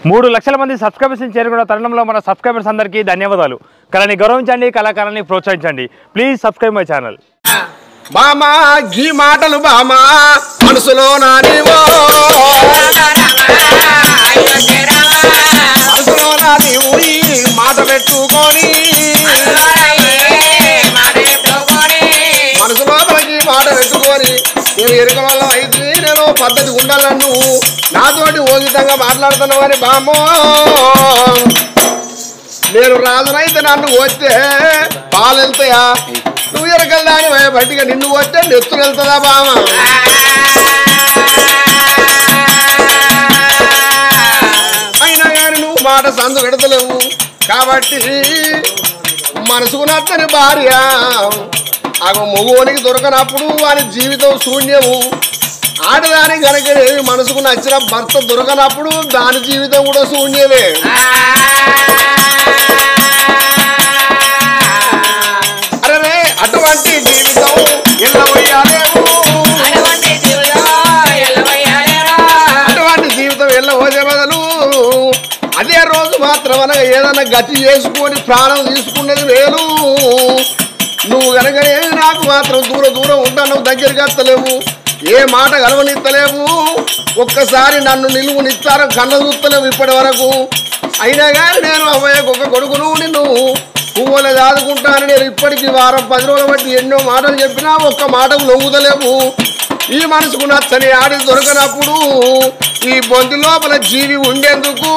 3 లక్షల మంది సబ్స్క్రైబర్స్ చేరుకున్న తరుణంలో మన సబ్స్క్రైబర్స్ అందరికీ ధన్యవాదాలు. కళని గౌరవించండి, కళాకారాన్ని ప్రోత్సహించండి. Please subscribe my channel. బామా గీ మాటలు బామా మనసులో నానివో మనసులో నీవు ఈ మాట పెట్టుకొని మనసు లోపలికి మాట పెట్టుకొని నేను ఎరుక వల్ల అయితే నేను పద్ధతి ఉండాలని నువ్వు నాతోటి ఓగితంగా మాట్లాడుతున్నావు అని బామ్మో నేను రాజునైతే నన్ను వస్తే పాలు వెళ్తాయా నువ్వు ఎరకల్దాని బయటిగా నిన్ను వస్తే నెత్తులు వెళ్తుందా బామ అయినా కానీ నువ్వు మాట సందు పెడతలేవు కాబట్టి మనసుకు నచ్చని భార్య ఆమె మగోనికి దొరకనప్పుడు వాని జీవితం శూన్యము ఆడదానికి కనుక మనసుకు నచ్చిన భర్త దొరకనప్పుడు దాని జీవితం కూడా శూన్యమే అరే అటువంటి జీవితం అటువంటి జీవితం వెళ్ళబోయే బదులు అదే రోజు మాత్రం అనగా ఏదన్నా గతి చేసుకొని ప్రాణం తీసుకునేది వేలు నువ్వు కనుకనే నాకు మాత్రం దూరం ఉంటాను దగ్గరికి వస్తలేవు ఏ మాట కలవనిస్తలేవు ఒక్కసారి నన్ను నిలువునిస్తారు కన్న చూస్తలేవు ఇప్పటి వరకు అయినా కానీ నేను అవ్వయ్యకు ఒక కొడుకును నిన్ను పువ్వులే దాదుకుంటాను నేను ఇప్పటికీ వారం 10 రోజులు బట్టి ఎన్నో మాటలు చెప్పినా ఒక్క మాటకు లొంగుతలేవు ఈ మనసుకు నచ్చని ఆడి దొరకనప్పుడు ఈ బొంది లోపల జీవి ఉండేందుకు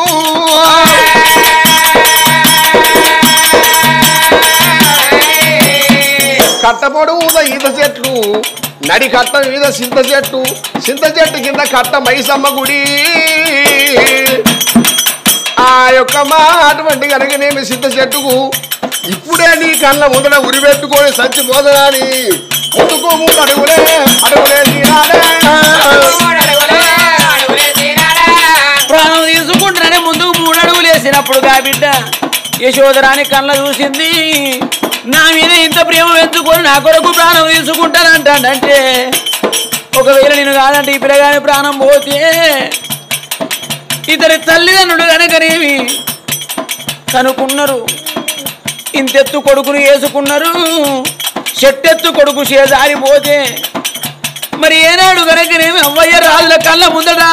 కట్టపొడుగుద ఈత చెట్లు నడి కట్ట మీద చింత చెట్టు కింద కట్ట మైసమ్మ గుడి ఆ యొక్క మా అటువంటి కనుకనేమి చింత చెట్టుకు ఇప్పుడే నీ కళ్ళ ముందర ఉరిపెట్టుకొని చచ్చిపోదని ముందుకు 3 అడుగులే ప్రాణం తీసుకుంటానని ముందుకు 3 అడుగులు వేసినప్పుడు గా బిడ్డ యశోదరాని కళ్ళ చూసింది నా మీద ఇంత ప్రేమ పెంచుకొని నా కొరకు ప్రాణం తీసుకుంటానంటే ఒకవేళ నేను కాదంటే ఈ పిల్లగాని ప్రాణం పోతే ఇతని తల్లిదండ్రులు కనుకనేమి కనుక్కున్నారు ఇంతెత్తు కొడుకును వేసుకున్నారు చెట్టెత్తు కొడుకు చేజారిపోతే మరి ఏనాడు కనుకనేమి అవ్వయ్య రాజుల కళ్ళ ముందట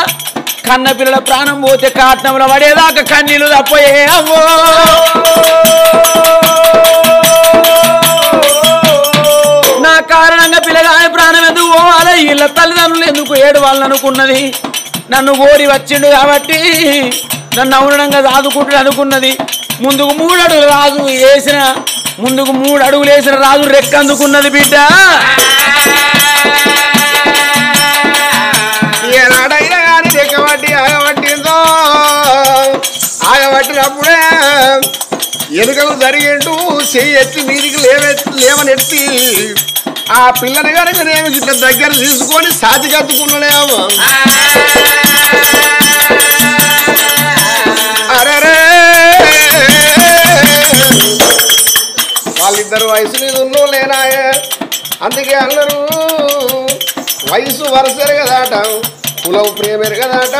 కన్న పిల్లల ప్రాణం పోతే కాట్నంలో పడేదాకా కన్నీళ్ళు తప్పయే అవ్వో నా కారణంగా పిల్లగాని ప్రాణం ఎందుకు పోవాలి వీళ్ళ తల్లిదండ్రులు ఎందుకు ఏడవాలని అనుకున్నది నన్ను కోరి వచ్చిండు కాబట్టి నన్ను అవునంగా దాదుకుంటాడు అనుకున్నది ముందుకు 3 అడుగులు రాజు వేసిన ముందుకు 3 అడుగులు వేసిన రాజు రెక్క అందుకున్నది బిడ్డ ఏనాడైనా కానీ రెక్కబట్టి ఆగబట్టిందో ఆగబట్టినప్పుడే ఎలుకలు జరిగింటూ చెయ్యి ఎత్తి మీదికి లేవనెత్తి ఆ పిల్లని కనుక నేను ఇట్లా దగ్గర తీసుకొని సాతి కత్తుకున్నాడేమో అరే వాళ్ళిద్దరు వయసు మీద ఉన్నో లేనాయే అందుకే అన్నారు వయసు వరుస ఎరగదాట కులం ప్రేమ ఎరగదాట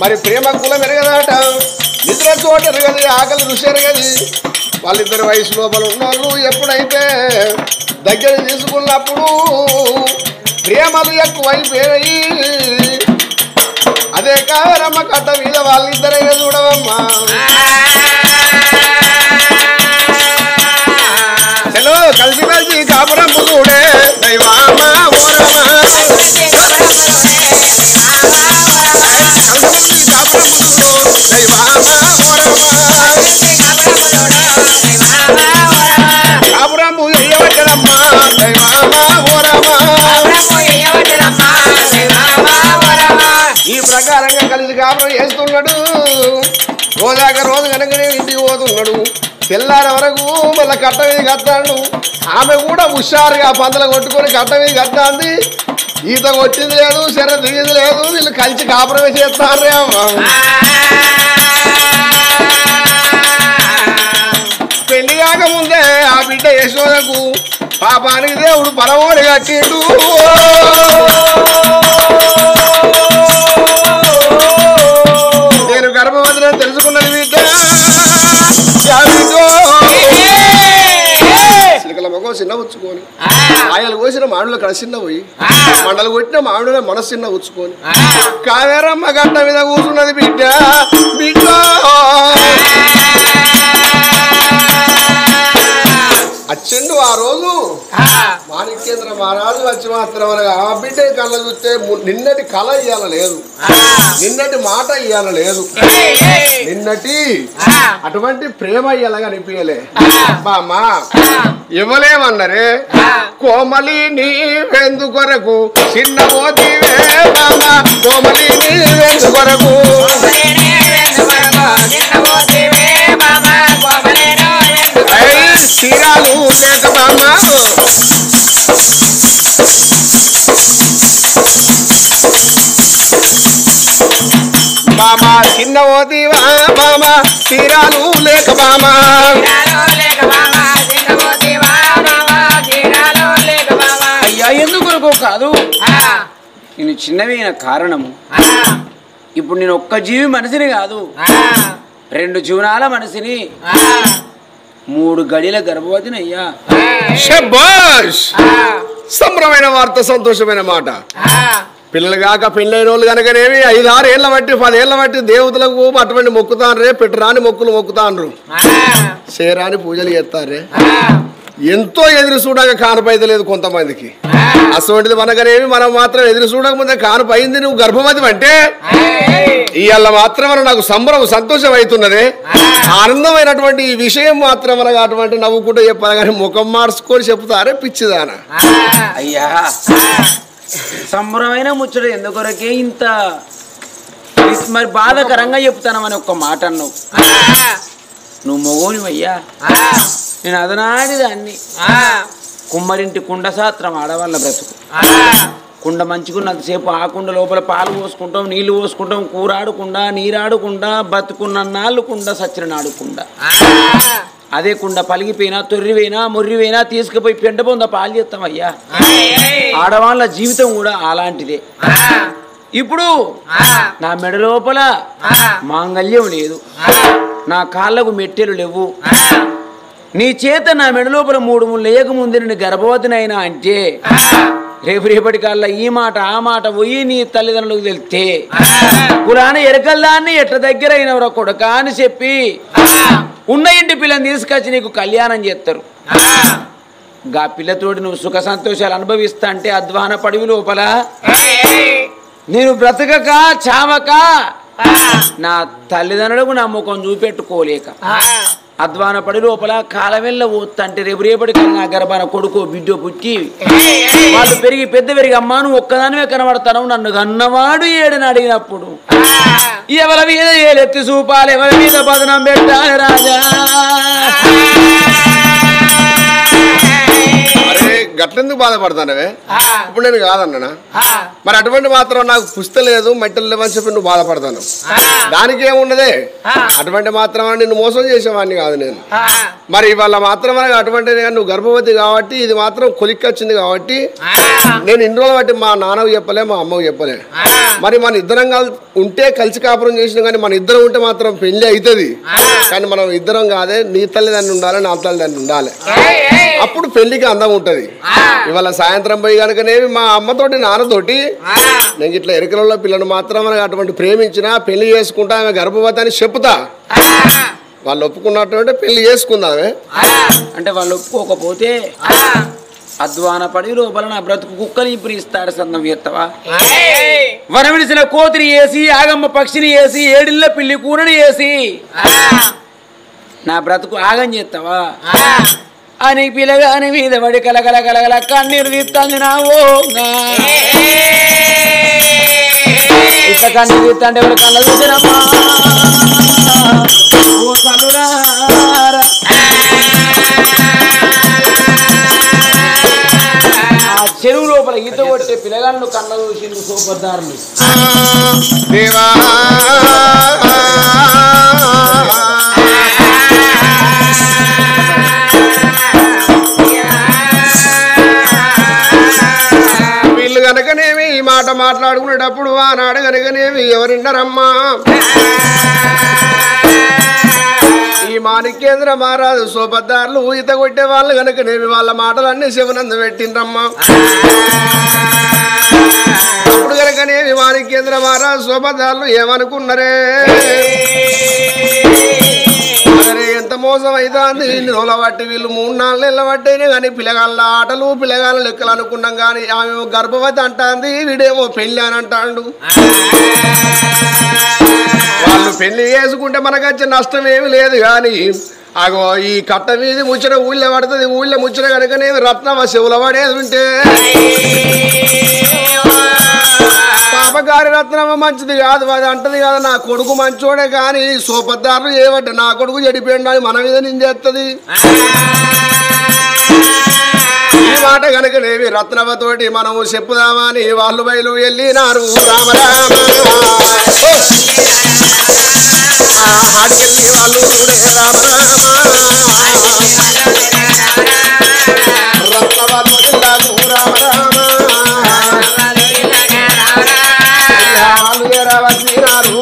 మరి ప్రేమ కులం ఎరగదాట నిద్ర చోట ఎరగది ఆకలి రుచి ఎరగది వాళ్ళిద్దరు వయసు లోపల ఉన్నోళ్ళు ఎప్పుడైతే దగ్గర తీసుకున్నప్పుడు ప్రేమలు ఎక్కువైపోయాయి అదే కారమ్మ కట్ట మీద వాళ్ళిద్దరైనా చూడవమ్మా చలో కలిసి కాపురం చూడే దైవామా కాపురం ఎయ్యవచ్చదమ్మా దైవామా ఓరమా ఈ ప్రకారంగా కలిసి కాపురం చేస్తున్నాడు రోజు కనుకనే ఇంటికి పోతున్నాడు తెల్లారి వరకు మళ్ళీ కట్ట మీద కట్టాడు ఆమె కూడా హుషారుగా పందలు కొట్టుకొని కట్ట మీద కట్టాంది ఈత వచ్చింది లేదు శర దిగింది లేదు వీళ్ళు కలిసి కాపురమే చేస్తారే పెళ్లి కాకముందే ఆ బిడ్డ యశోదకు పాపానికి దేవుడు పరమోడి కట్టిండు చిన్న ఉచ్చుకొని ఆయలు కోసిన మామిడిలో కడ చిన్న పోయి మండలు కొట్టిన మామిడిలో మనసు చిన్న ఉచ్చుకొని కావేరమ్మ గడ్డ మీద కూర్చున్నది బిడ్డ బిడ్డ అచ్చిండు ఆ రోజు మాణిక్యేంద్ర మహారాజు వచ్చి మాత్రం ఆ బిడ్డ కళ్ళ చూస్తే నిన్నటి కళ ఇయ్యాల లేదు, నిన్నటి మాట ఇయ్యాల లేదు, నిన్నటి అటువంటి ప్రేమ ఇయ్యాల కనిపించలే. బామ్మ ఇవ్వలేమన్నరే కోమలి నీ వెందు కొరకు చిన్న పోతివే బామ్మ కోమలి నీ వెందు కొరకు తీరాలు లేక బామ్మ బామా చిన్న ఓదివా బామా తీరాలు లేక బామా అయ్యా ఎందుకు కాదు నేను చిన్నవైన కారణము ఇప్పుడు నేను ఒక్క జీవి మనిషిని కాదు 2 జీవనాల మనిషిని 3 గడిల గర్భవతిని అయ్యా. శభాష్ సంబరమైన వార్త సంతోషమైన మాట. పిల్లలు కాక పెళ్ళైన వాళ్ళు కనుకనేవి 5-6 ఏళ్ళ బట్టి 10 ఏళ్ళ బట్టి దేవతలకు అటువంటి మొక్కుతాన్రే పెట్టరాని మొక్కులు మొక్కుతాన్రు చేరాని పూజలు చేస్తారే ఎంతో ఎదురు చూడక కానుపైతే లేదు కొంతమందికి అటువంటిది మనకనేవి మనం మాత్రం ఎదురు చూడక ముందే కానుపైంది నువ్వు గర్భవతి అంటే ఇవాళ మాత్రం నాకు సంబరం సంతోషం అవుతున్నది ఆనందమైనటువంటి ఈ విషయం మాత్రం మనకు అటువంటి నవ్వుకుంటూ చెప్పాలి కానీ ముఖం మార్చుకొని చెప్తారే పిచ్చిదానా అయ్యా సంబరమైన ముచ్చట ఎందుకొరకే ఇంత మరి బాధకరంగా చెప్తానమని ఒక్క మాట అన్నావు. నువ్వు మొగోనివయ్యా నేను అదనాడి దాన్ని కుమ్మరింటి కుండ శాస్త్రం ఆడవాళ్ళ బ్రతుకు కుండ మంచుకున్నంతసేపు ఆ కుండ లోపల పాలు పోసుకుంటాం నీళ్లు పోసుకుంటాం కూరాడకుండా నీరాడకుండా బతుకున్నన్నాళ్ళుకుండా సచ్చినాడుకుండా అదే కుండ పలిగిపోయినా తొర్రిపోయినా మొర్రిపోయినా తీసుకుపోయి పెంట పొంద పాలు చేస్తామయ్యా. ఆడవాళ్ళ జీవితం కూడా అలాంటిదే. ఇప్పుడు నా మెడ లోపల మాంగళ్యం లేదు, నా కాళ్ళకు మెట్టెలు లేవు, నీ చేత నా మెడ లోపల 3 ముళ్ళు లేకముందు నేను గర్భవతినైనా అంటే రేపటి కల్లా ఈ మాట ఆ మాట పోయి నీ తల్లిదండ్రులకు తెలితే కులాన ఎరకల్లాన్ని ఎట్ల దగ్గర అయినవరా కొడక అని చెప్పి ఉన్న ఇంటి పిల్లని తీసుకొచ్చి నీకు కళ్యాణం చేస్తారు. గా పిల్లతోటి నువ్వు సుఖ సంతోషాలు అనుభవిస్తా అంటే అధ్వాన పడివి లోపల నేను బ్రతకక చావక నా తల్లిదండ్రులకు నా ముఖం చూపెట్టుకోలేక అధ్వాన పడి లోపల కాలవెల్ల పోతంటే రేపటి కన్నా గర్భాన కొడుకో బిడ్డో పుట్టి వాళ్ళు పెరిగి పెద్ద పెరిగి అమ్మా నువ్వు ఒక్కదానివే కనబడతాను నన్ను కన్నవాడు ఏడని అడిగినప్పుడు ఎవరి మీద ఏలెత్తి చూపాలి, ఎవరి మీద బదనం పెట్టాలి రాజా. గట్లెందుకు బాధపడతానవే ఇప్పుడు నేను కాదన్నా మరి అటువంటి మాత్రం నాకు పుస్తక లేదు మట్టలు లేవని చెప్పి నువ్వు బాధపడతాను దానికి ఏమున్నదే అటువంటి మాత్రం నిన్ను మోసం చేసేవాడిని కాదు నేను. మరి ఇవాళ మాత్రం అటువంటి నువ్వు గర్భవతి కాబట్టి ఇది మాత్రం కొలిక్కొచ్చింది కాబట్టి నేను ఇన్ని రోజులు బట్టి మా నాన్నకు చెప్పలే మా అమ్మకు చెప్పలే. మరి మన ఇద్దరం ఉంటే కలిసి కాపురం చేసిన కానీ మన ఇద్దరం ఉంటే మాత్రం పెళ్లి అవుతుంది కానీ మనం ఇద్దరం కాదే నీ తల్లిదండ్రులు ఉండాలి నా తల్లిదండ్రులు ఉండాలి అప్పుడు పెళ్లికి అందం ఉంటది. ఇవాళ సాయంత్రం పోయి కనుకనేవి మా అమ్మతోటి నాన్నతోటి నేను ఇట్లా ఎరుకలలో పిల్లలు మాత్రం అటువంటి ప్రేమించినా పెళ్లి చేసుకుంటా ఆమె గర్భవతి అని చెప్తా వాళ్ళు ఒప్పుకున్నట్టు పెళ్లి చేసుకుందామే అంటే వాళ్ళు ఒప్పుకోకపోతే అధ్వాన పడి లోపల నా బ్రతుకు కుక్కని ఇప్పుడు ఇస్తాడు సందం ఎత్తవా వనమిడిసిన కోతిని వేసి ఆగమ్మ పక్షిని వేసి ఏడిళ్ళ పిల్లి కూరని వేసి నా బ్రతుకు ఆగం చేస్తావా అని పిల్లగాని మీద పడి కలకల కలగల కన్నీరు తీస్తాంది నా ఇంత కన్నీరు తీస్తాంటే ఎవరు కళ్ళ చూసినమ్మా ఓ కలురా ఆ చెరువు లోపల ఈత కొట్టే పిల్లగాళ్ళు కళ్ళ చూసి సూపర్దారులు దేవా గనకనేమి ఈ మాట మాట్లాడుకునేటప్పుడు ఆనాడు గనకనేమి ఎవరిన్నారమ్మా ఈ మాణిక్యేంద్ర మహారాజు సోపద్దారులు ఈత కొట్టే వాళ్ళు కనుకనేవి వాళ్ళ మాటలన్నీ శివనందు పెట్టిండ్రమ్మా. అప్పుడు కనుకనేవి మాణిక్యేంద్ర మహారాజు సోపద్దారులు ఏమనుకున్నారే, ఎంత మోసం అవుతుంది, ఇన్ని రోజుల బట్టి వీళ్ళు 3-4 నెలల బట్టయినా కానీ పిల్లగాళ్ళ ఆటలు పిల్లగాళ్ళ లెక్కలు అనుకున్నాం కానీ ఆమె గర్భవతి అంటాంది, వీడేమో పెళ్లి అని అంటాడు. వాళ్ళు పెళ్లి చేసుకుంటే మనకు వచ్చే నష్టం ఏమి లేదు కానీ అగో ఈ కట్ట మీద ముచ్చట ఊళ్ళో పడుతుంది, ఊళ్ళో ముచ్చట కనుకనే రత్నవ శివుల పడేది ఉంటే పాపగారి రత్నమ మంచిది కాదు, అది అంటది కదా నా కొడుకు మంచోడే కానీ సోపద్దారులు ఏమంటే నా కొడుకు చెడిపోయిండు అని మన మీద నిందేస్తుంది. ఈ మాట కనుకనేవి రత్నవతోటి మనము చెప్పుదామని వాళ్ళు బయలు వెళ్ళినారు. రామరామ ఆడికెళ్ళి వాళ్ళు రత్నవతో రామరామ వచ్చినారు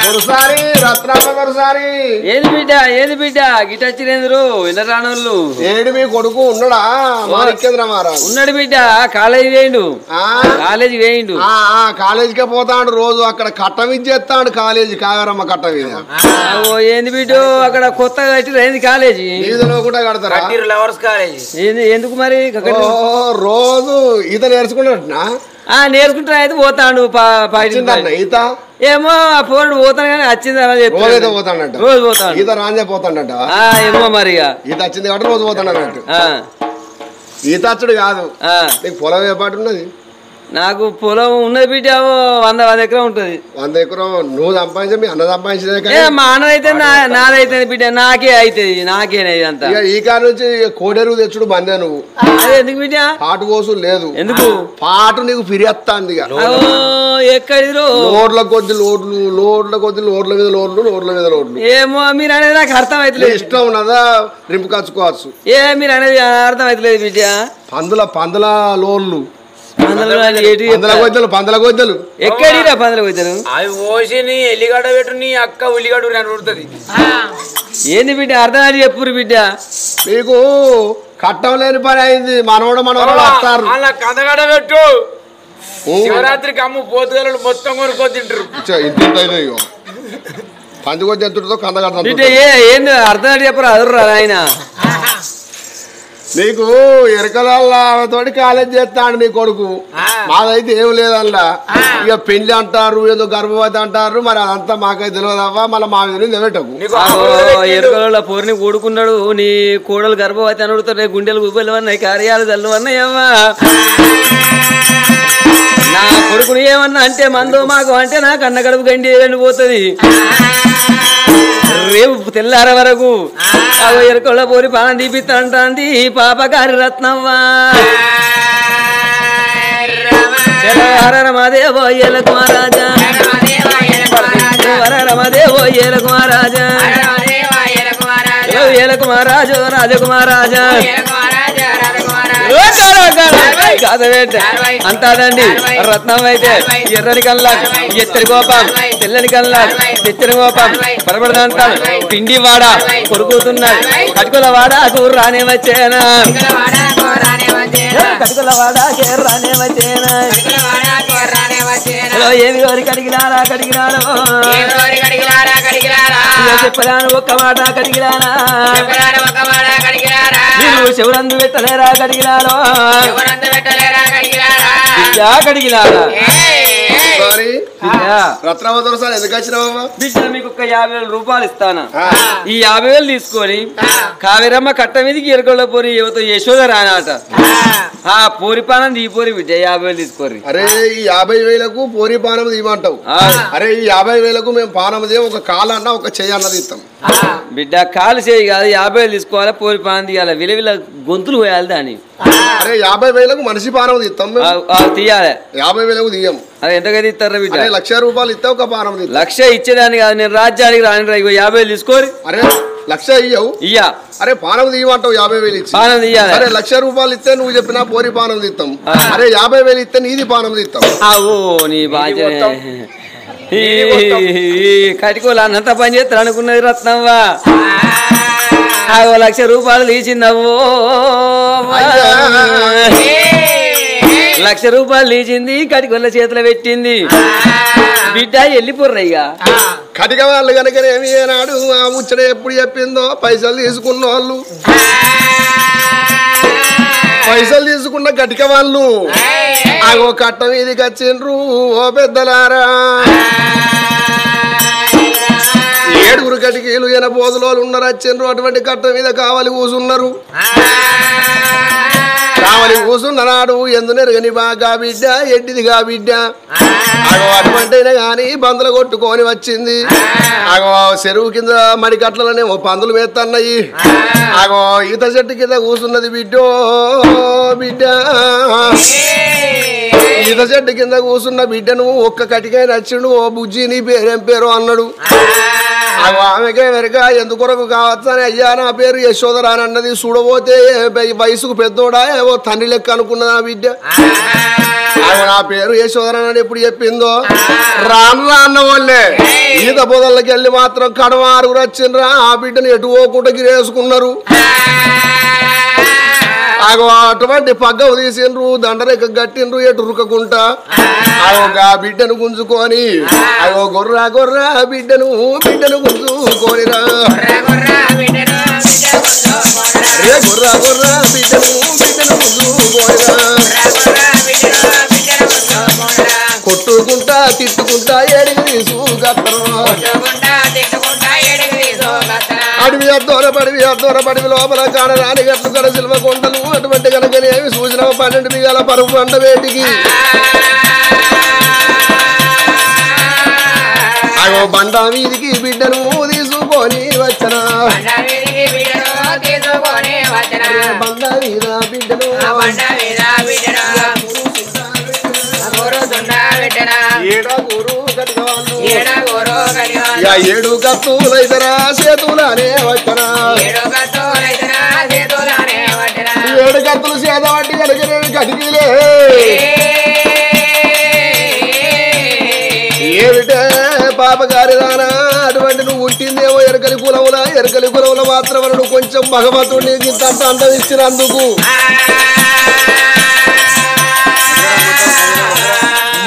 ఒకసారి రత్నామ ఒకసారి ఏది బిడ్డ గిట వచ్చినందరు ఇలా రానోళ్ళు ఏడు మీ కొడుకు ఉన్నాడా మాణిక్యేంద్ర మహారాజు? ఉన్నాడు బిడ్డ, కాలేజీ వేయండు. కాలేజీకే పోతాడు రోజు, అక్కడ కట్ట మీద చేస్తాడు కాలేజీ కాగరమ్మ కట్ట మీద. ఏంది బిడ్డ అక్కడ కొత్తగా కట్టిరు ఏంది కాలేజీ? ఈదలో కూడా కడతారా? ఎందుకు మరి రోజు ఈత నేర్చుకున్నట్టునా? నేర్చుకుంటా అయితే పోతాడు ఈత ఏమో ఆ పోరాడు పోతాను కానీ వచ్చింది అలా రోజైతే పోతాడంట, రోజు పోతాడు. ఈత రాంజే పోతాడంట ఏమో మరి ఈత వచ్చింది కాబట్టి రోజు పోతాడు అన్నట్టు. ఈత వచ్చుడు కాదు, నీకు పొలం ఏ పాటు ఉన్నది? నాకు పొలం ఉన్నది బిడ్డ 100 ఎకరం ఉంటది. 100 ఎకరం నువ్వు సంపాదించే మీ అన్న సంపాదించే మా అన్నదైతే నాదైతే బిడ్డ నాకే అవుతుంది, నాకేనే అంతా. ఈ కాడ నుంచి కోడెరువు తెచ్చుడు బందే నువ్వు. ఎందుకు బిడ్డ? పాటు కోసం లేదు, ఎందుకు పాటు నీకు ఫిర్యాత్తాంది. ఎక్కడి లోడ్ల కొద్ది లోడ్లు, లోడ్ల కొద్ది లోడ్ల మీద లోడ్లు, లోడ్ల మీద లోడ్లు. ఏమో మీరు అనేది నాకు అర్థం అవుతలేదు. ఇష్టం ఉన్నదా రింపు కచ్చుకోవచ్చు. మీరు అనేది అర్థం అవుతలేదు బిడ్డ. పందుల లోన్లు, పందల గొద్దలు ఎక్కడిరా పందల గొద్దలు? అవి పోసి నీ ఎల్లిగడ్డ పెట్టు, నీ అక్క ఉల్లిగడ్డ ఉడుతుంది. ఏంది బిడ్డ అర్థం అది చెప్పురు బిడ్డ. మీకు కట్టం లేని పని అయింది, మనోడు వస్తారు. అలా కందగడ్డ పెట్టు, శివరాత్రికి అమ్ము పోతుగలడు మొత్తం కొనుక్కొని తింటారు. పందికొద్ది ఎంతో కందగడ్డ ఏంది అర్థం అది చెప్పరు అదుర్రా ఆయన. నీకు ఎరకలతోటి కాలేజ్ చేస్తాడు నీ కొడుకు, మాదైతే ఏం లేదల్లా. ఇక పెళ్లి అంటారు, ఏదో గర్భవతి అంటారు, మరి అదంతా మాకైతే తెలియదవ్వా. మళ్ళీ మా మీద నిలబెట్టకు. ఎరుకల పోరిని కూడుకున్నాడు, నీ కోడలు గర్భవతి అని అడుగుతారు, గుండెలు గుబ్బలు అన్నాయి, కార్యాలు చల్లు అన్నాయమ్మా. నా కొడుకుని ఏమన్నా అంటే మందో మాకు అంటే నాకు అన్న గడుపు గండి వెళ్ళిపోతుంది. రేపు తెల్లార వరకు ఎరుకల పోరి పానం తీపిస్తాంటాంది పాపగారి రత్నవ్వా. రమాదేవో ఏలకు మహారాజా, రమాదేవో ఏలకు మహారాజా, ఏలకు మహారాజు రాజకుమారాజా అంతాదండి. రత్నం అయితే ఎర్రని కల్లా ఎత్తడి కోపం, తెల్లని కల్లా తెచ్చని కోపం పరపడదంటాను. పిండి వాడ కొరుకుతున్నాడు, కటుకుల వాడ కూర రానే వచ్చేనా, కటుకుల వాడ కేర్ రానే వచ్చేనా. ఏమి వారికి అడిగినారా కడిగినారు, చెప్పరాను ఒక్క మాట కడిగిరానా, మీరు శివరందు పెట్టలేరా కడిగినారో, కడిగినారా. బిడ్డ మీకు ఒక 50,000 రూపాయలు ఇస్తాను. ఈ 50,000 తీసుకొని కావేరమ్మ కట్ట మీదకి ఎరుకల పోరి యువత యశోద రానాట. ఆ పోరి పానం ఈ పోరి బిడ్డ 50,000 తీసుకోరి. అరే ఈ 50,000కు పోరి పానం తీయమంటావు? అరే ఈ 50,000కు మేము పానం ఒక కాలన్నా ఒక చెయ్యి అన్నది ఇస్తాం. బిడ్డ కాలు చేయి కాదు, 50,000 తీసుకోవాలి, పోరి పానం తీయాలి, విలువిల గొంతులు పోయాలి దాన్ని. అరే 50,000కు మనిషి పానం తీస్తాం, తీయాలి. 50,000కు తీయం. అది ఎంతగా ఇస్తారా బిడ్డ? 1,00,000 రూపాయలు ఇస్తే ఒక పానం తీస్తాం. 1,00,000 ఇచ్చేదాన్ని కాదు, నేను రాజ్యానికి రాని 50,000 తీసుకోరి. అరే 1,00,000 ఇయ్యవు? ఇయ్యా. అరే పానం తీయమంటావు 50,000 ఇచ్చి. పానం తీయాలి. అరే 1,00,000 రూపాయలు ఇస్తే నువ్వు చెప్పినా పోరి పానం తీస్తాం. అరే 50,000 ఇస్తే నీది పానం తీస్తాం. నీ బాధ్యత కటికోలు అన్నంత పని చేస్తారు అనుకున్నది రత్నవ్వ 1,00,000 రూపాయలు తీసిందవ్వో 1,00,000 రూపాయలు తీసింది కటికొల్ల చేతిలో పెట్టింది బిడ్డ వెళ్ళిపోర్రయ్యా కటిక వాళ్ళు కనుకనేమి ఏనాడు ఆ ముచ్చట ఎప్పుడు చెప్పిందో పైసలు తీసుకున్న వాళ్ళు పైసలు తీసుకున్న కటిక వాళ్ళు ఆగో కట్ట మీదకి వచ్చిండ్రు ఓ పెద్దలారా 7 కటికీలు 8 బోధులోలు ఉన్నారు వచ్చిండ్రు అటువంటి కట్ట మీద కావాలి కూసున్నారు కావాలి కూసున్నాడు ఎందునెరగని బాగా బిడ్డ ఎడ్డిదిగా బిడ్డ అగో అటువంటినా గాని బందులు కొట్టుకొని వచ్చింది అగో చెరువు కింద మడి కట్లనేమో పందులు మేత్తన్నాయి అగో ఈత చెట్టు కింద కూసున్నది బిడ్డో బిడ్డ ఈత చెట్టు కింద కూసున్న బిడ్డను ఒక్క కటికై నచ్చిండు ఓ బుజ్జి నీ పేరేం పేరు అన్నాడు ఆమెకే వెనక ఎందుకొరకు కావచ్చు అని అయ్యా నా పేరు యశోదరా అని అన్నది చూడబోతే వయసుకు పెద్దోడా ఏవో తండ్రి లెక్క అనుకున్నది ఆ బిడ్డ నా పేరు యశోదరా అని ఎప్పుడు చెప్పిందో రాను అన్న వాళ్ళే ఈత పొదల్లోకి వెళ్ళి మాత్రం కడవారుగురు వచ్చిండ్రా ఆ బిడ్డను ఎటు పోకుండా గిరేసుకున్నారు ఆగో అటువంటి పగ్గవు తీసిండ్రు దండరేక గట్టిండ్రు ఎటు రుకకుంటా ఆ బిడ్డను గుంజుకొని అగో గొర్రా గొర్రా బిడ్డను గుంజుకోనిరా రే గొర్రా గొర్రా బిడ్డను గుంజుకోనిరా కొట్టుకుంటా తిట్టుకుంటా ఏడికి తీసుకత్తరు అడవి అద్దోరపడివి లోపల కాడరాని గట్లు కడ సిల్వ కొండలు అటువంటి కనుకనే సూచన 12 బిగాల పరుపు పంట వేటికి అగో బండ వీధికి బిడ్డను తీసుకొని వచ్చనా బండ మీద బిడ్డను 7 కత్తులైతరా చేతులానే వచ్చనా 7 కత్తులు చేత పట్టి కడిగిన కడిగిలే ఏమిటే పాపగారి దానా అటువంటి నువ్వు పుట్టిందేమో ఎరకలి కులముల మాత్రం నువ్వు కొంచెం భగవంతుడు నీకు ఇంత అంతం ఇచ్చినందుకు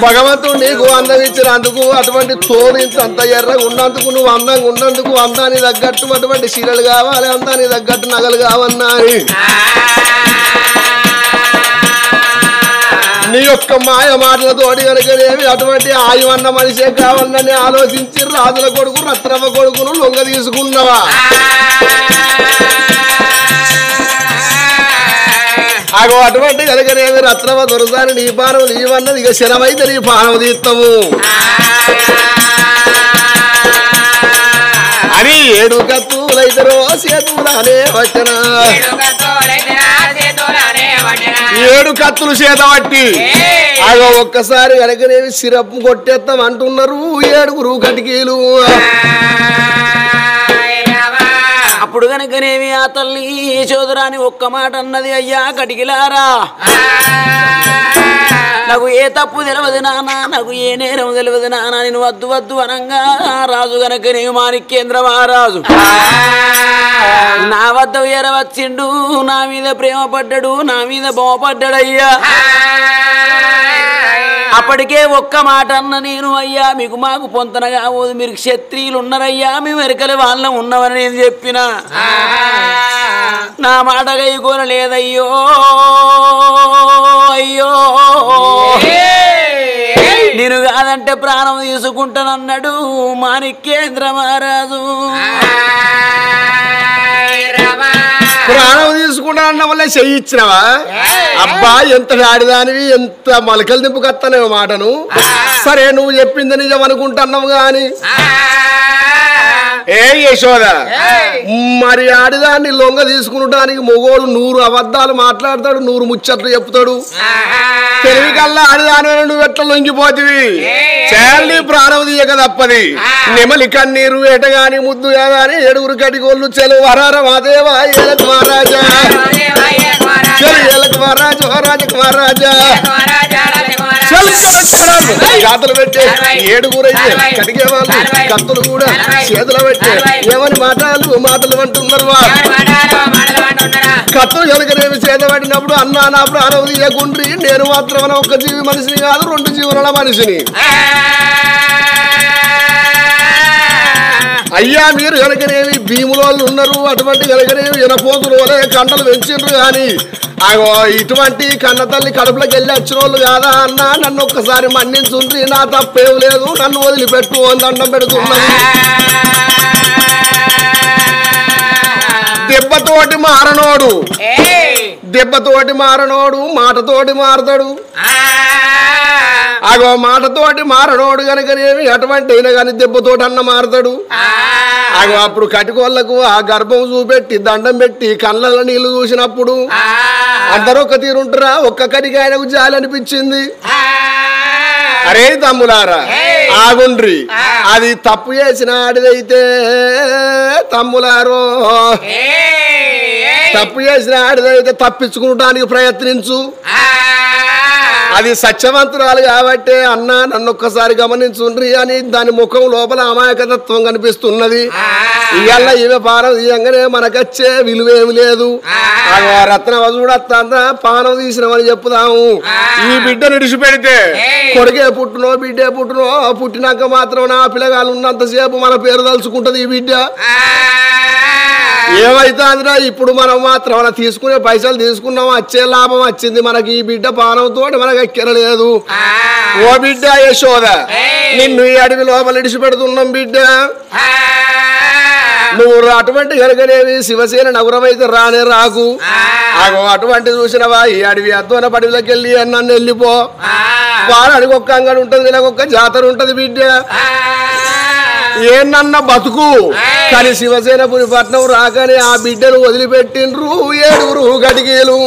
భగవంతుడు నీకు అందం ఇచ్చినందుకు అటువంటి తోడు ఇంత ఎర్రగా ఉన్నందుకు నువ్వు అందంగా ఉన్నందుకు అందాన్ని తగ్గట్టు అటువంటి చీరలు కావాలి అందాన్ని తగ్గట్టు నగలు కావన్నా నీ యొక్క మాయ మాటలతోటి కనుకనేమి అటువంటి ఆయువన్న మనిషే కావాలని ఆలోచించి రాజుల కొడుకు రత్నమ్మ కొడుకును లొంగ తీసుకున్నవా అగో అటువంటి కనుకనేమి రత్నమ్మ దొరసాని నీ పానం నీవన్నది ఇక శరమైతే నీ పానం తీస్తాము అని 7 కత్తులైతరో చేతులానే వచ్చనా 7 కత్తులు చేత పట్టి అగో ఒక్కసారి కనుకనేవి సిరప్ కొట్టేస్తాం అంటున్నారు 7 కటికీలు అప్పుడు కనుకనేవి ఆ తల్లి యశోదరాని ఒక్క మాట అన్నది అయ్యా కటికిలారా నాకు ఏ తప్పు తెలియదు నాన్న నాకు ఏ నేరం తెలియదు నాన్న నేను వద్దు అనంగా రాజు కనుకనేవి మాణిక్యేంద్ర మహారాజు నా వద్ద ఎరవచ్చిండు నా మీద ప్రేమ పడ్డాడు నా మీద బొమ్మ పడ్డాడయ్యా అప్పటికే ఒక్క మాట అన్న నేను అయ్యా మీకు మాకు పొంతన కావద్దు మీరు క్షత్రియులు ఉన్నారయ్యా మేము ఎరకలి వాళ్ళం ఉన్నవని నేను చెప్పిన నా మాట కైకోనలేదయ్యో అయ్యో నేను కాదంటే ప్రాణం తీసుకుంటానన్నాడు మాణిక్యేంద్ర మహారాజు ప్రాణం తీసుకుంటానన్న వల్ల చెయ్యిచ్చినవా అబ్బా ఎంత ఆడిదానివి ఎంత మొలకలు దింపుకొస్తానే మాటను సరే నువ్వు చెప్పింది నిజం అనుకుంటున్నావు గాని ఏ యశోద మరి ఆడిదాన్ని లొంగ తీసుకుంటానికి మొగోడు 100 అబద్ధాలు మాట్లాడతాడు 100 ముచ్చట్లు చెప్తాడు తెలివి కల్లా ఆడిదాని నువ్వు ఎట్లా లొంగిపోతివి చేయాలి ప్రాణం తీయక తప్పది నెమలి కన్నీరు ఎటగాని ముద్దు గాని 7 కటికోళ్ళు చెలు వరార మాదేవా ఏలక మహారాజా చెలు ఏలక మహారాజా రాజక మహారాజా చెలు జాతలు పెట్టే 7 అయితే కడిగే వాళ్ళు కత్తులు కూడా చేతులు పెట్టే ఏమని మాటలు అంటున్నారు కత్తులు కనుకనేమి చేత పడినప్పుడు అన్నా నా ప్రాణం తీయకుండ్రి నేను మాత్రం ఒక్క జీవి మనిషిని కాదు 2 జీవుల మనిషిని అయ్యా మీరు కనుకనేవి భీములోళ్ళు ఉన్నారు అటువంటి కనుకనేవి ఎనపోతులు వలే కండలు పెంచిండ్రు కానీ ఇటువంటి కన్న తల్లి కడుపులోకి వెళ్ళి వచ్చిన వాళ్ళు కాదా అన్న నన్ను ఒక్కసారి మన్నించుండ్రి నా తప్పేం లేదు నన్ను వదిలిపెట్టు అని దండం పెడుతున్నది దెబ్బతోటి మారనోడు మాటతోటి మారతాడు మాటతోటి మారనోడు కనుకనేమి అటువంటి అయినా కానీ దెబ్బతోటి అన్న మారతాడు అప్పుడు కటికోళ్లకు ఆ గర్భం చూపెట్టి దండం పెట్టి కళ్ళల్లో నీళ్లు చూసినప్పుడు అందరూ ఒక తీరుంటారా ఒక్క కడికి ఆయనకు జాలి అనిపించింది అరే తమ్ములారా ఆగుండ్రి అది తప్పు చేసిన ఆడిదైతే తమ్ములారో తప్పు చేసిన ఆడిదైతే తప్పించుకోవడానికి ప్రయత్నించు అది సత్యవంతురాలు కాబట్టి అన్న నన్ను ఒక్కసారి గమనించుండ్రి అని దాని ముఖం లోపల అమాయకతత్వం కనిపిస్తున్నది ఇవాళ ఈమె పానం తీయంగానే మనకచ్చే విలువేమి లేదు రత్న వజుడత్తా పానం తీసినమని చెప్పుదాము ఈ బిడ్డను విడిచిపెడితే కొడుకే పుట్టునో బిడ్డే పుట్టునో పుట్టినాక మాత్రం నా పిల్లగాలు ఉన్నంతసేపు మన పేరు తలుచుకుంటది ఈ బిడ్డ ఏమైతే అందులో ఇప్పుడు మనం మాత్రం తీసుకునే పైసలు తీసుకున్నాం వచ్చే లాభం వచ్చింది మనకి ఈ బిడ్డ పానంతో మనకు ఎక్కరలేదు ఓ బిడ్డ యశోద నిన్ను ఈ అడవి లోపల విడిచిపెడుతున్నాం బిడ్డ నువ్వు అటువంటి కనుకనేవి శివసేన నగరమైతే రానే రాకు అటువంటి చూసినవా ఈ అడవి అద్వన పడిలోకి వెళ్ళి నన్ను వెళ్ళిపో వారానికి ఒక్క అంగడి ఉంటది ఒక్క జాతర ఉంటది బిడ్డ ఏనన్న బతుకు కానీ శివసేనపురి పట్నం రాకని ఆ బిడ్డను వదిలిపెట్టిండ్రు 7 కటికీలు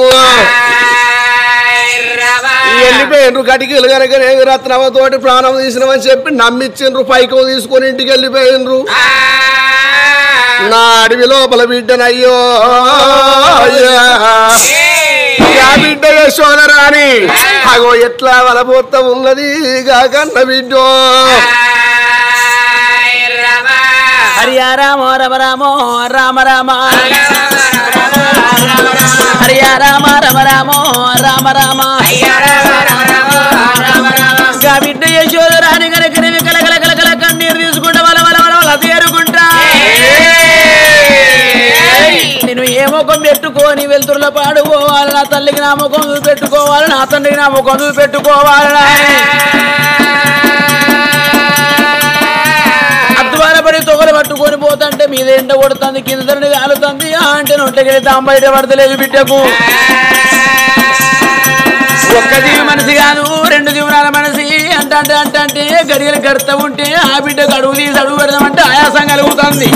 వెళ్ళిపోయిండ్రు కటికీలు కనుక రత్నవతోటి ప్రాణం తీసినమని చెప్పి నమ్మిచ్చిండ్రు పైకం తీసుకొని ఇంటికి వెళ్ళిపోయిండ్రు నా అడవి లోపల బిడ్డనయ్యో బిడ్డ యశోదరాని అగో ఎట్లా వలపోత ఉన్నది కాకన్న బిడ్డో హరియా రామ రమ రామో రామ రామ హరియా రామ రమ రామో రామ రామ బిడ్డ యశోదరాని కనుక కలకల కలకల కన్నీరు తీసుకుంటా వాళ్ళ తేరుకుంటా నేను ఏ ముఖం పెట్టుకొని వెళ్తుర్ల పాడుకోవాలి నా తల్లికి నా ముఖం పెట్టుకోవాలి నా తండ్రికి నా ముఖం పెట్టుకోవాలి అద్వారపడి తొగలు పట్టుకొని పోతుంటే మీద ఎండ కొడుతుంది కింద తండ్రి కాలుతుంది అంటే నొట్టెకెళ్ళి తాం బయట పడతలేదు బిడ్డకు ఒక్క జీవి మనిషి కాదు 2 జీవనాల మనిషి అంటే గడియలు గడుతూ ఉంటే ఆ బిడ్డకు అడుగు తీసి అడుగు పెడదామంటే ఆయాసం కలుగుతుంది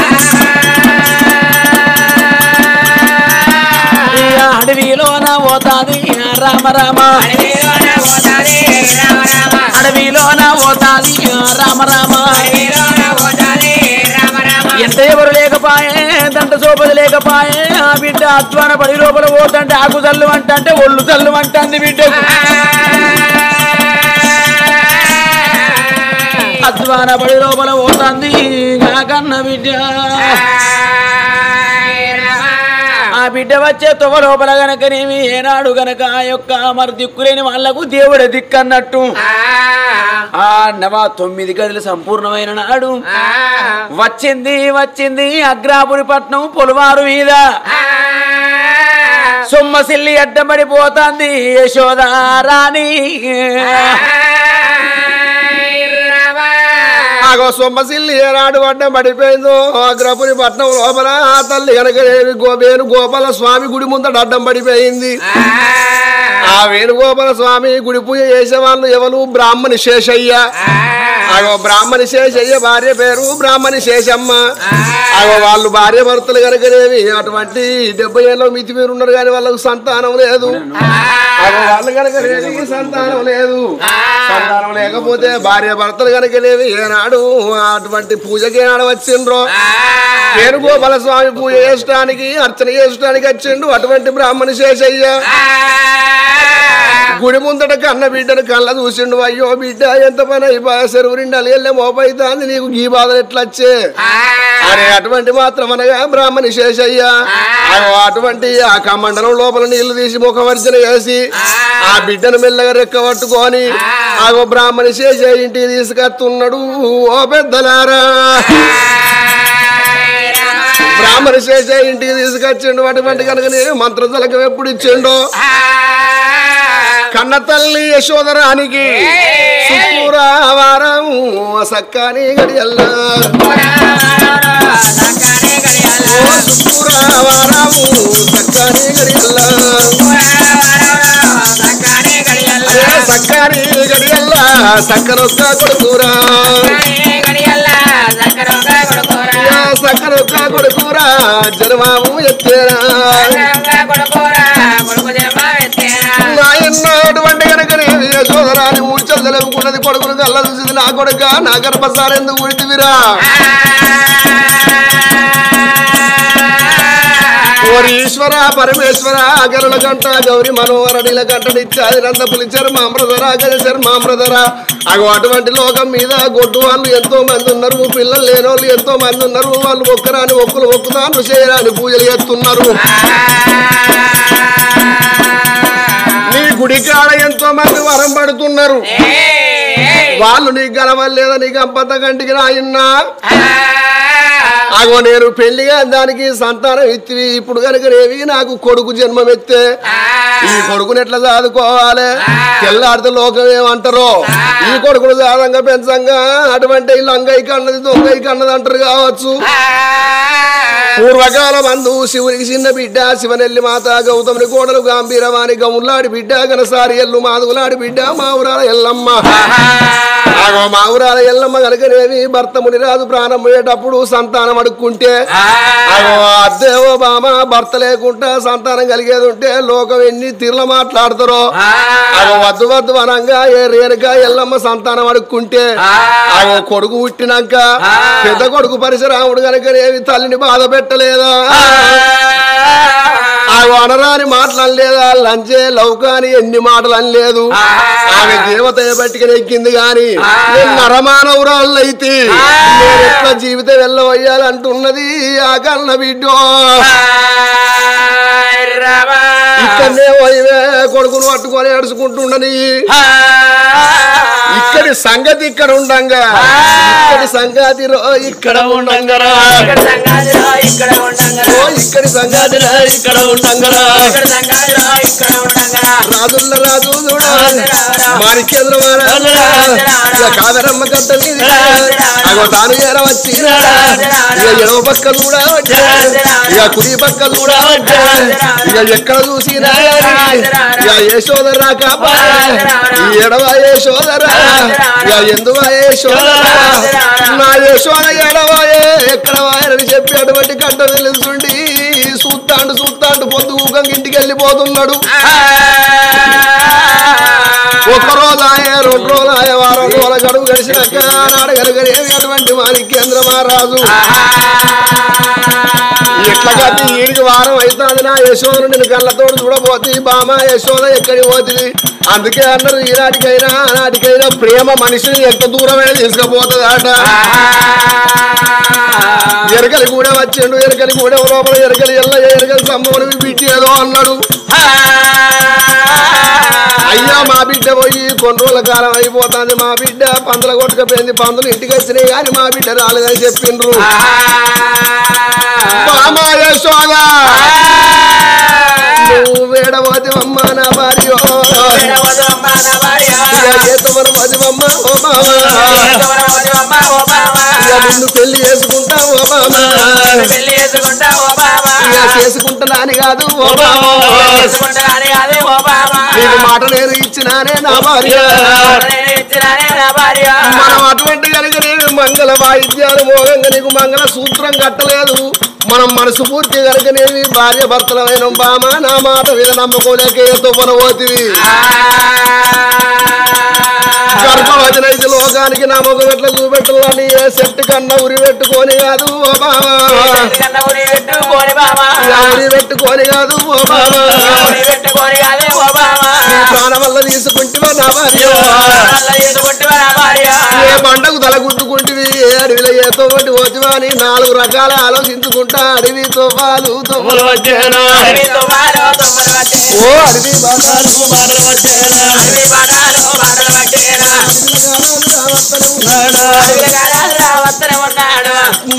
అడవిలోన పోతాది రామ రామ అడవిలోన పోతాది రామ రామ ఎంత ఎవరు లేకపాయే దంట సోపది లేకపాయే ఆ బిడ్డ అధ్వాన పడి లోపల పోతంటే ఆకు చల్లు అంటే ఒళ్ళు చల్లు అంటుంది బిడ్డకు అధ్వాన పడి లోపల పోతుంది కన్న బిడ్డ ఆ బిడ్డ వచ్చే తొగ లోపల గనకనేమి ఏనాడు గనక ఆ యొక్క మరి దిక్కులేని వాళ్లకు దేవుడే దిక్కన్నట్టు ఆ 9 గదులు సంపూర్ణమైన నాడు వచ్చింది అగ్రాపురి పట్నం పొలవారు మీద సొమ్మసిల్లి అడ్డమడిపోతుంది యశోదా రాణి సొమ్మసిల్లి ఏనాడు అడ్డం పడిపోయిందో అగ్రపురి పట్నం లోపల ఆ తల్లి కనుక వేణుగోపాల స్వామి గుడి ముందట అడ్డం పడిపోయింది ఆ వేణుగోపాల స్వామి గుడి పూజ చేసే వాళ్ళు ఎవరు బ్రాహ్మణి శేషయ్య బ్రాహ్మణి శేషయ్య భార్య పేరు బ్రాహ్మణి శేషమ్మ వాళ్ళు భార్య భర్తలు కనుకనేవి అటువంటి 70 ఏళ్ళ మితి మీరు ఉన్నారు కానీ వాళ్ళకు సంతానం లేదు వాళ్ళు కనుక సంతానం లేదు సంతానం లేకపోతే భార్య భర్తలు కనుకనేవి ఏనాడు అటువంటి పూజకి ఏనాడు వచ్చిండ్రో వేణుగోపాల స్వామి పూజ చేయడానికి అర్చన చేయడానికి వచ్చిండు అటువంటి బ్రాహ్మణి శేషయ్య గుడి ముందట కన్న బిడ్డను కళ్ళ చూసిండు. అయ్యో బిడ్డ ఎంత పని చెరువు నిండాలి వెళ్ళే మోపైతాంది నీకు ఈ బాధలు ఎట్లా వచ్చే అరే అటువంటి మాత్రం అనగా బ్రాహ్మణి శేషయ్య అటువంటి ఆ కమండలం లోపల నీళ్లు తీసి ముఖవర్జన చేసి ఆ బిడ్డను మెల్లగా రెక్క పట్టుకొని ఆగో బ్రాహ్మణి శేషయ్య ఇంటికి తీసుకొస్తున్నాడు. ఓ పెద్దలారా బ్రాహ్మణ శేషయ్య ఇంటికి తీసుకొచ్చిండు. అటువంటి కనుక మంత్రజలకం ఎప్పుడు ఇచ్చిండో కన్న తల్లి యశోదరానికి శుక్రవారం సక్కని గడియల్లా శుక్రవారం సక్కని గడియల్లా సక్కని గడియల్లా సక్కనొక్క కొడుకురా సక్కనొక్క కొడుకురా జన్మాము ఎత్తేరా అటువంటి కనుక యశోదరాని ఊడ్చలు తెలుపుకున్నది. కొడుకును కళ్ళ చూసింది. నా కొడుక నా గర్భసారి ఎందుకు ఉడితివిరా ఓరి ఈశ్వర పరమేశ్వర గరుల గంట గౌరి మనోహర నీల గంట నిత్యాది నందపులి చర్మామృధర గజ చర్మామృధర అగో అటువంటి లోకం మీద గొడ్డు వాళ్ళు ఎంతో మంది ఉన్నారు. పిల్లలు లేని వాళ్ళు ఎంతో మంది ఉన్నారు. వాళ్ళు ఒక్కరాని ఒక్కరు ఒక్కుతాను చేయరాని పూజలు చేస్తున్నారు. నీ గుడి కాడ ఎంతో మంది వరం పడుతున్నారు. వాళ్ళు నీకు గలవలేదా నీకు అంపత కంటికి రాయిన్నా అగో నేను పెళ్లిగా దానికి సంతానం ఇచ్చి ఇప్పుడు కనుకనేవి నాకు కొడుకు జన్మం ఎత్తే ఈ కొడుకుని ఎట్లా చదువుకోవాలి తెల్లాడితే లోకం ఏమంటారో ఈ కొడుకును సాధంగా పెంచంగా అటువంటి లంగై కన్నది దొంగై కన్నది అంటారు కావచ్చు. పూర్వకాలం అందు శివునికి చిన్న బిడ్డ శివనెల్లి మాత గౌతముని కోడలు గాంభీరవాణి గౌన్లాడి బిడ్డ గనసారి ఎల్లు మాదుగులాడి బిడ్డ మావురాల ఎల్లమ్మ మావురాల ఎల్లమ్మ కనుకనేవి భర్త మునిరాజు ప్రాణం పోయేటప్పుడు సంతానం అడుక్కుంటే అదేవో బామ భర్త లేకుండా సంతానం కలిగేది ఉంటే లోకం ఎన్ని తీర్ల మాట్లాడతారో వద్దు వద్దు వనంగా ఏ రేణుగా ఎల్లమ్మ సంతానం అడుక్కుంటే కొడుకు పుట్టినాక పెద్ద కొడుకు పరశురాముడు కనుకనేవి తల్లిని బాధ పెట్టలేదా అనరాని మాటలు అనలేదా లంచే లౌకాని ఎన్ని మాటలు అనలేదు. ఆమె దేవత బట్టికని ఎక్కింది గాని నరమానవురాళ్ళు అయితే నేను ఎట్లా జీవితం వెళ్ళవయ్యాలంటున్నది ఆ కన్న బిడ్డో. ఇక్కడనే పోయివే కొడుకును పట్టుకొని ఏడుచుకుంటుండని ఇక్కడి సంగతి ఇక్కడ ఉండంగా ఇక్కడి సంగతి ఇక్కడ ఉండంగా ఇక్కడి సంగతి ఇక్కడ ఉండంగా రాజుల్ల రాజు మాణిక్యేంద్ర కాదరమ్మ కట్ట మీద అగో తాను ఏర వచ్చి ఇక ఎడవ పక్క కూడా ఇక కుడి పక్క కూడా ఇక ఎక్కడ చూసినా ఇక యశోదరా కాపా ఈ ఎడవ యశోదరా ఇక ఎందువా యశోదరా నా యశోద ఎడవాయే ఎక్కడ వాయని చెప్పి అటువంటి కట్ట తెలుసుండి చూస్తాండు పొద్దు ఊకంగా ఇంటికి వెళ్ళిపోతున్నాడు. ఒక రోజాయ 2 రోజులాయ వారం రోజుల గడువు గడిచినాక నాడు కనుకనేవి అటువంటి మాణిక్యేంద్ర మహారాజు ఎట్లా కట్టి ఈడికి వారం అవుతుంది నా యశోదను నేను కళ్ళతోడు చూడబోతుంది బామ యశోద ఎక్కడికి పోతుంది. అందుకే అన్నారు ఈనాటికైనా ఆనాటికైనా ప్రేమ మనిషిని ఎంత దూరమైనా తీసుకుపోతుంది అట. ఎరకలి కూడా వచ్చిండు ఎరకలి కూడా లోపల ఎరకలి ఎరకలి సమ్మని బిడ్డ ఏదో అన్నాడు. అయ్యా మా బిడ్డ పోయి కొన్ని రోజుల కాలం అయిపోతుంది మా బిడ్డ పందుల కొట్టుకపోయింది పందులు ఇంటికి వచ్చినాయి కానీ మా బిడ్డ రాలేదని చెప్పిండ్రు. నువ్వు వేడవతివమ్మ నా భార్య నిన్ను పెళ్లి చేసుకుంటా ఓ బామా చేసుకుంటున్నాని కాదు ఓ బామా నీకు మాట నేను ఇచ్చినానే నా భార్య మనం అటువంటి కనుక నేను మంగళ వాయిద్యాలు మోగంగా నీకు మంగళ సూత్రం కట్టలేదు. మనం మనసు పూర్తి కనుకనేవి భార్య భర్తలమైన బామ నా మాట మీద నమ్మకోలేక ఎంతో పనబోతుంది. గర్భవతినైతే లోకానికి నా ముఖం ఎట్లా చూపెట్టాలని ఏ సెట్ కన్నా ఉరి పెట్టుకొని కాదు ఓ బాబా ఉరి పెట్టుకొని కాదు ఓ బాబా ప్రాణం వల్ల తీసుకుంటే నా భార్య ఏ బండకు తల గుద్దుకుంటివి ఏ అడవిలో ఏ తోటి పోతివా అని 4 రకాల ఆలోచించుకుంటా అడవి తోపాలు తొమ్మలు వచ్చేనా ఓ అడవి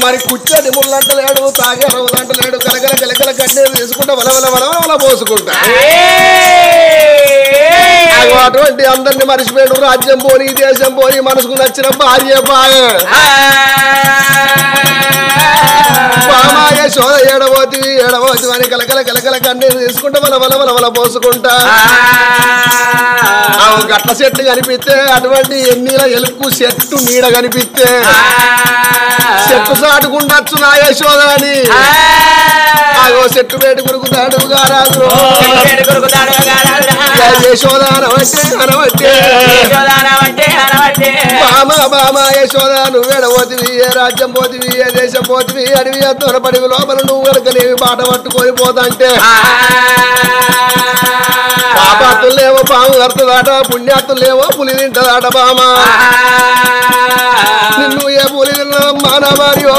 మరి కూర్చొని ముళ్ళంటలేడు తాగే రవ్వుదంటలేడు కలకల కలకల కన్నీరు తీసుకుంటా వలవల వలవల పోసుకుంటా అటువంటి అందరిని మరిచిపోయాడు రాజ్యం పోని దేశం పోని మనసుకు నచ్చిన భార్య బామాయ శోధ ఏడబోతివి అని కలకల కలకల కన్నీరు తీసుకుంటా వలవల పోసుకుంటా గట్ల చెట్టు కనిపిస్తే అటువంటి ఎన్నీల ఎలుపు చెట్టు నీడ కనిపిస్తే చెట్టు సాటుకుండొచ్చు నా యశోద అని ఆగో చెట్టు వేటు కొరుకుతాడు గారాజు యశోద అనవట్టే బామ యశోద నువ్వేడబోతివి ఏ రాజ్యం పోతివి ఏ దేశం పోతివి అడవి దొరపడివి లోపల నువ్వు కనుకనేవి బాట పట్టుకొని పోతాంటే పాపాత్తులేమో పాము కడుతుందాట పుణ్యాత్తులేమో పులి తింటదాట బామ నిన్ను ఏ పులి తిన్నా మానవారియో